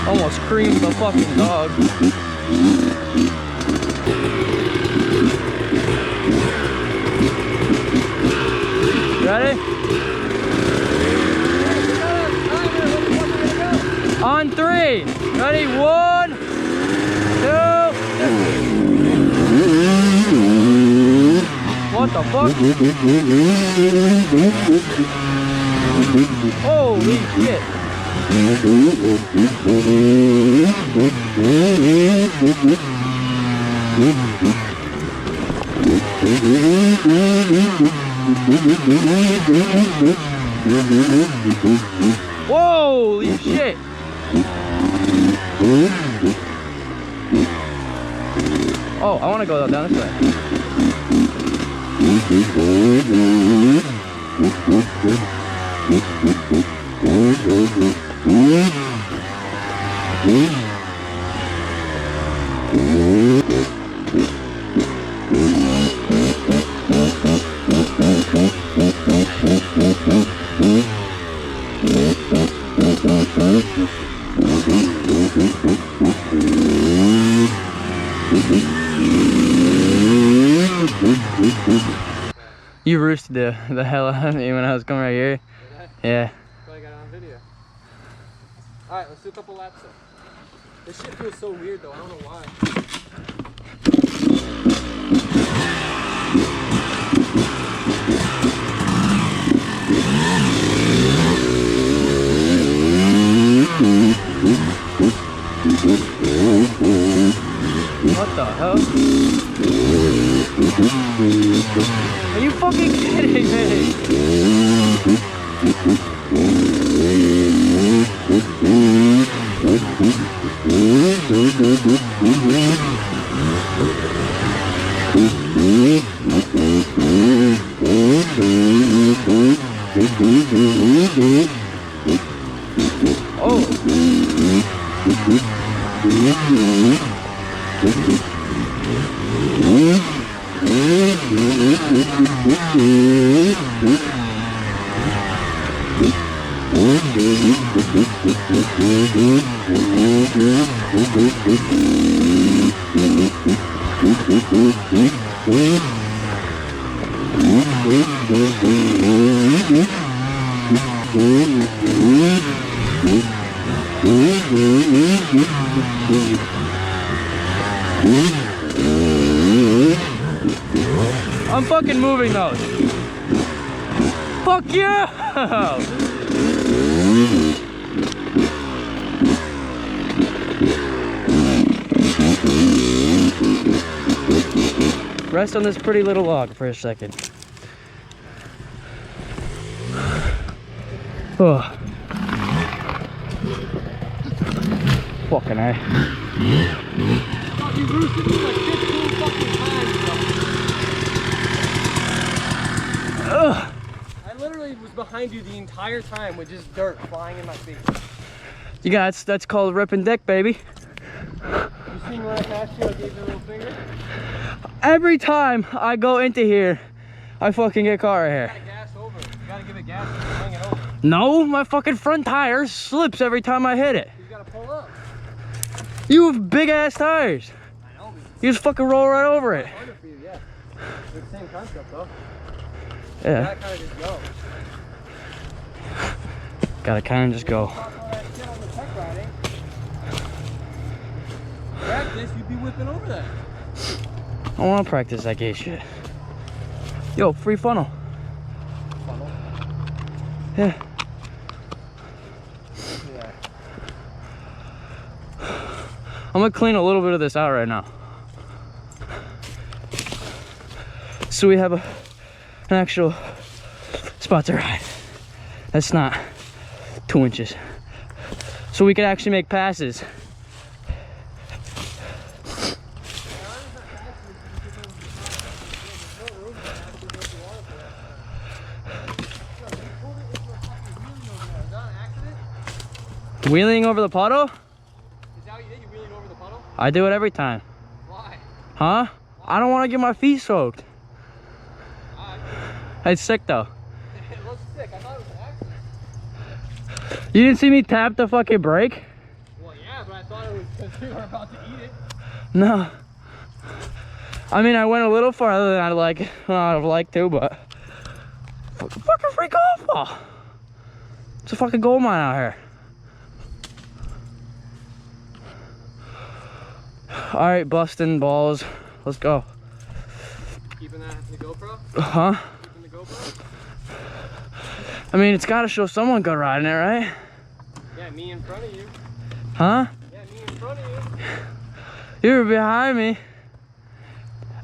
Almost creamed the fucking dog. Ready? On 3. Ready? 1, 2. What the fuck? Holy shit. Holy shit. Oh, I want to go down this way. You roosted the hell out of me when I was coming right here. Yeah. So I got it on video. Alright, let's do a couple laps though. This shit feels so weird though, I don't know why. What the hell? Are you fucking kidding me? Oh. I'm fucking moving those. Fuck yeah! Rest on this pretty little log for a second. Oh. Fucking A. You roosted me like 15 fucking times, bro. Ugh. I literally was behind you the entire time with just dirt flying in my face. You got that's called ripping dick, baby. You see me when I passed you, I gave you a little finger? Every time I go into here, I fucking get caught right You here. gotta gas over. You gotta give it gas and swing it over. No, my fucking front tire slips every time I hit it. You gotta pull up. You have big ass tires. I know, but You just fucking roll right over it. it's harder for you, yeah. It's the same concept though. You Yeah, gotta kinda just go. gotta kind of just go. Talk all that shit on the tech riding. Practice, you'd be whipping over that. I want to practice that gay shit. Yo, free funnel. Funnel. Yeah. Yeah. I'm gonna clean a little bit of this out right now. So we have an actual spot to ride. That's not 2 inches. So we can actually make passes. Wheeling over the puddle? Is that what you did? You wheeling over the puddle? I do it every time. Why? Huh? I don't want to get my feet soaked. Alright. It's sick though. It looks sick. I thought it was an accident. You didn't see me tap the fucking brake? Well, yeah, but I thought it was because we were about to eat it. No. I mean, I went a little farther than I'd have liked to, but fucking free golf ball. It's a fucking gold mine out here. All right, busting balls. Let's go. Keeping that in the GoPro? Huh? Keeping the GoPro? I mean, it's got to show someone good riding it, right? Yeah, me in front of you. Huh? Yeah, me in front of you. You were behind me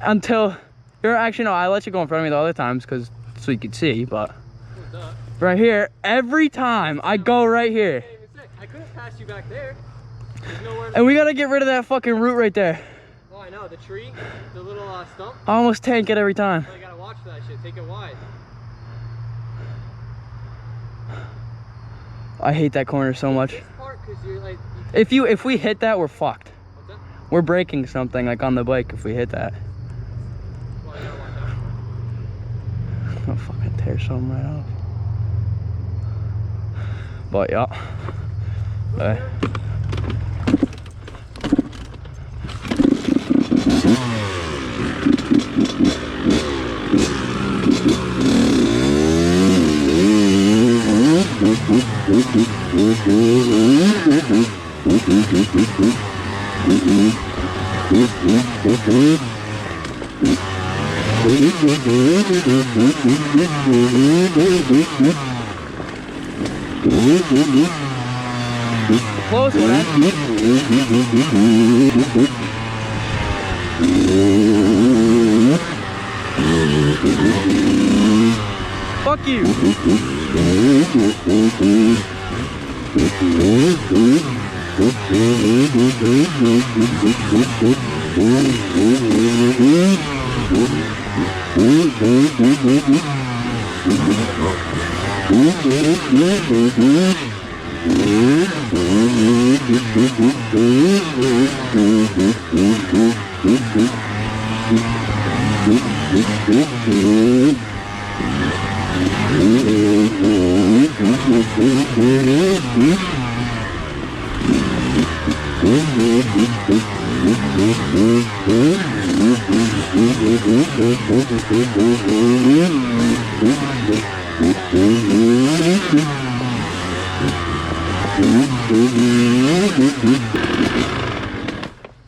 until you're actually no. I let you go in front of me the other times because so you could see, but right here, every time I go right here, I couldn't pass you back there. There's nowhere. And we gotta get rid of that fucking root right there. Oh, I know the tree, the little stump. I almost tank it every time. Oh, you gotta watch that shit. Take it wide. I hate that corner so much. This part, 'cause you're like, If we hit that, we're fucked. What's that? We're breaking something like on the bike if we hit that. Well, you gotta watch out. I'll fucking tear something right off. But yeah. Close one. Fuck you.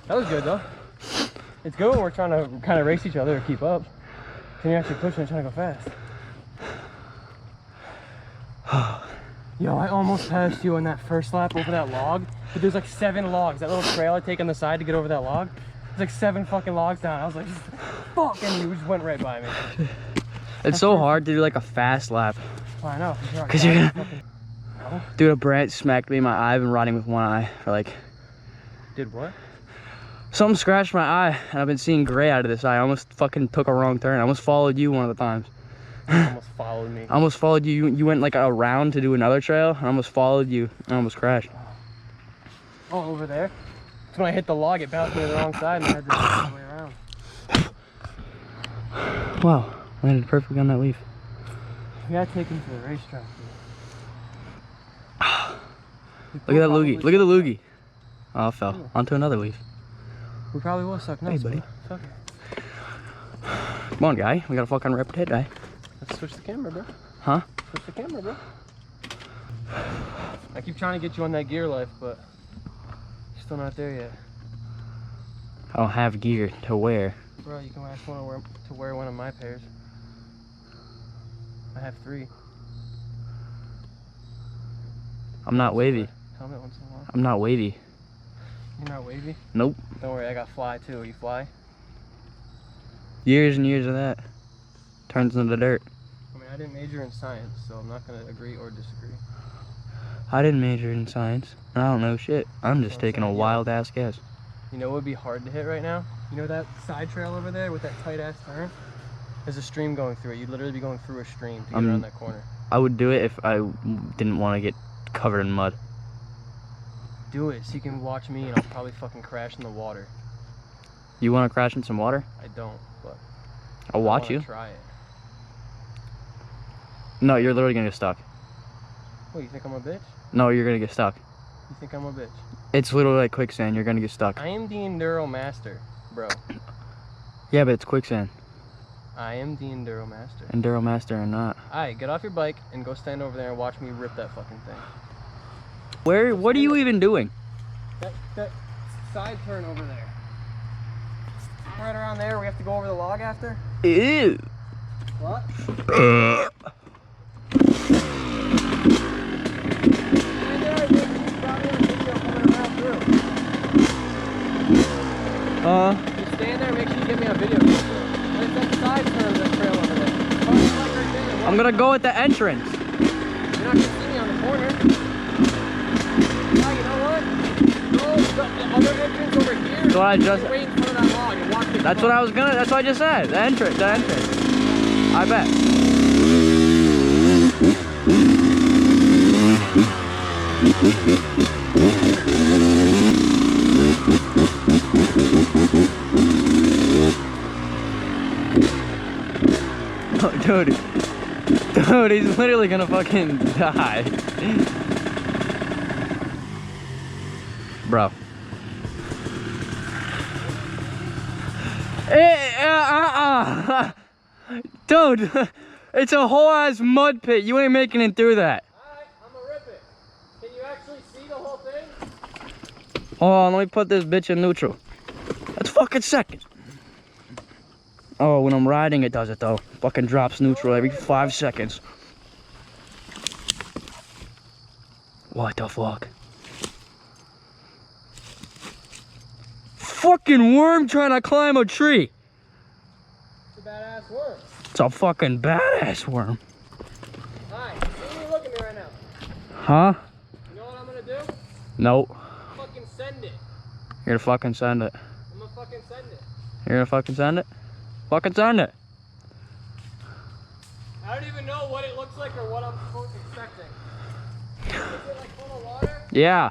That was good though. It's good when we're trying to kind of race each other or keep up. Then you're actually pushing and trying to go fast. Yo, I almost passed you on that first lap over that log, but there's like 7 logs. That little trail I take on the side to get over that log, there's like 7 fucking logs down. I was like, fuck, and you just went right by me. It's so hard to do like a fast lap. Oh, I know. Cause you're gonna... fucking... No? Dude, a branch smacked me in my eye. I've been riding with one eye for like... Did what? Something scratched my eye, and I've been seeing gray out of this eye. I almost fucking took a wrong turn. I almost followed you one of the times. Almost followed me. I almost followed you. You went like around to do another trail, and I almost followed you. I almost crashed. Oh, over there? That's when I hit the log, it bounced me to the wrong side, and I had to go all the way around. Wow, landed perfectly on that leaf. We gotta take him to the racetrack, dude. Look at that loogie. Look at the loogie. Oh, I fell onto another leaf. We probably will suck nuts. Hey, buddy. Fuck it. Come on, guy. We gotta fucking rep it, guy. Let's switch the camera, bro. Huh? Switch the camera, bro. I keep trying to get you on that gear life, but you're still not there yet. I don't have gear to wear. Bro, you can ask one to wear one of my pairs. I have 3. I'm not wavy. Helmet once in a while. I'm not wavy. You're not wavy? Nope. Don't worry, I got fly too. Are you fly? Years and years of that. Turns into dirt. I mean, I didn't major in science, so I'm not gonna agree or disagree. I didn't major in science. And I don't know shit. I'm just taking a saying, yeah. wild ass guess. You know what would be hard to hit right now? You know that side trail over there with that tight ass turn? There's a stream going through it. You'd literally be going through a stream to get around that corner. I would do it if I didn't want to get covered in mud. Do it so you can watch me and I'll probably fucking crash in the water. You want to crash in some water? I don't, but I'll watch you. Try it. No, you're literally gonna get stuck. What, you think I'm a bitch? No, you're gonna get stuck. You think I'm a bitch? It's literally like quicksand. You're gonna get stuck. I am the Enduro Master, bro. Yeah, but it's quicksand. I am the Enduro Master. Enduro Master or not. Alright, get off your bike and go stand over there and watch me rip that fucking thing. Where? What are you even doing? That side turn over there. Right around there, we have to go over the log after? Ew. What? You stand there and make sure you get me a video. There's that side turn of that trail over there. I'm gonna go at the entrance. You're not gonna see me on the corner. Yeah, you know what? Go the other entrance over here. So I just. Wait in front of that log and watch it. That's what I was gonna. That's what I just said. The entrance. The entrance. I bet. Oh, dude, he's literally gonna fucking die, bro. Dude, it's a whole ass mud pit. You ain't making it through that. Alright, I'm gonna rip it. Can you actually see the whole thing? Hold on, let me put this bitch in neutral. That's fucking second. Oh, when I'm riding it does it though. Fucking drops neutral every 5 seconds. What the fuck? Fucking worm trying to climb a tree. It's a badass worm. It's a fucking badass worm. Alright, see me look at me right now. Huh? You know what I'm gonna do? Nope. Fucking send it. You're gonna fucking send it. I'm gonna fucking send it. You're gonna fucking send it? Fucking send it. I don't even know what it looks like or what I'm expecting. Is it like full of water? Yeah.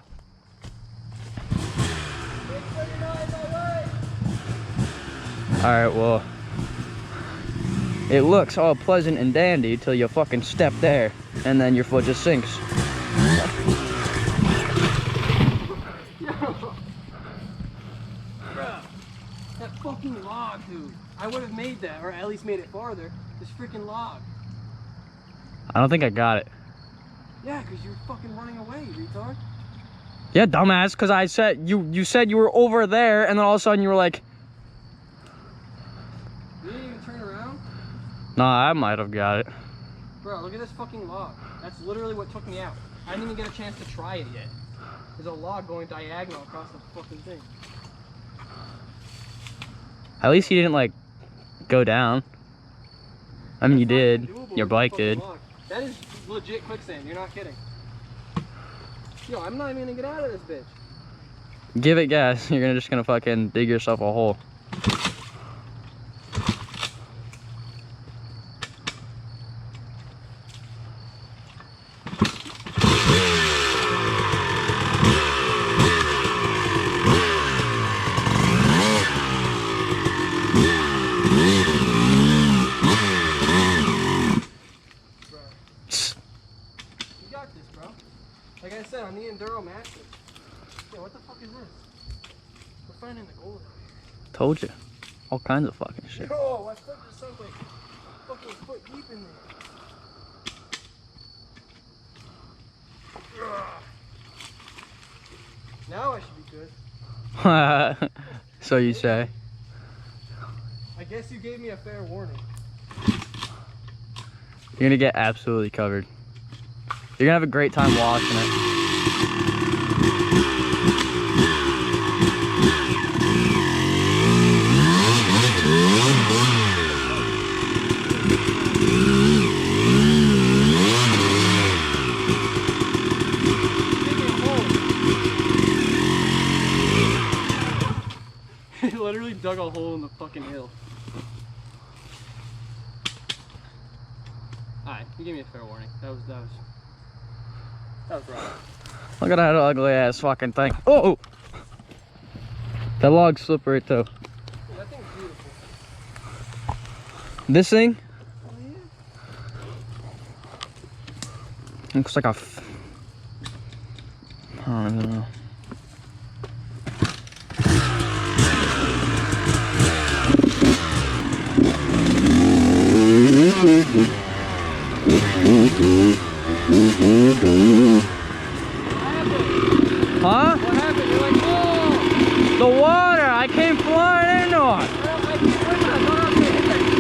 Alright, well. It looks all pleasant and dandy till you fucking step there and then your foot just sinks. Bruh, that fucking log, dude. I would have made that, or at least made it farther. This freaking log. I don't think I got it. Yeah, because you're fucking running away, retard. Yeah, dumbass, because I said you said you were over there and then all of a sudden you were like, You didn't even turn around? nah, I might have got it. Bro, look at this fucking log. That's literally what took me out. I didn't even get a chance to try it yet. There's a log going diagonal across the fucking thing. At least you didn't like go down. I mean, you did. Doable Your with bike the fucking did. log. That is legit quicksand. You're not kidding. Yo, I'm not even gonna get out of this bitch. Give it gas. You're just gonna fucking dig yourself a hole. You got this, bro. Like I said, I'm the Enduro Master. Yo, what the fuck is this? We're finding the gold out Told you. All kinds of fucking shit. here. Yo, my foot just sunk like fucking foot deep in there. Ugh. Now I should be good. So you say. I guess you gave me a fair warning. You're gonna get absolutely covered. You're gonna have a great time washing it. He literally dug a hole in the fucking hill. Alright, you gave me a fair warning. That was rough. Look at that ugly ass fucking thing. Oh! That log's slippery too. Dude, that thing's beautiful. This thing Oh yeah. looks like a I don't know. Huh? What happened? You're like, oh! The water! I came flying into it! I keep swinging, I thought I was gonna hit that.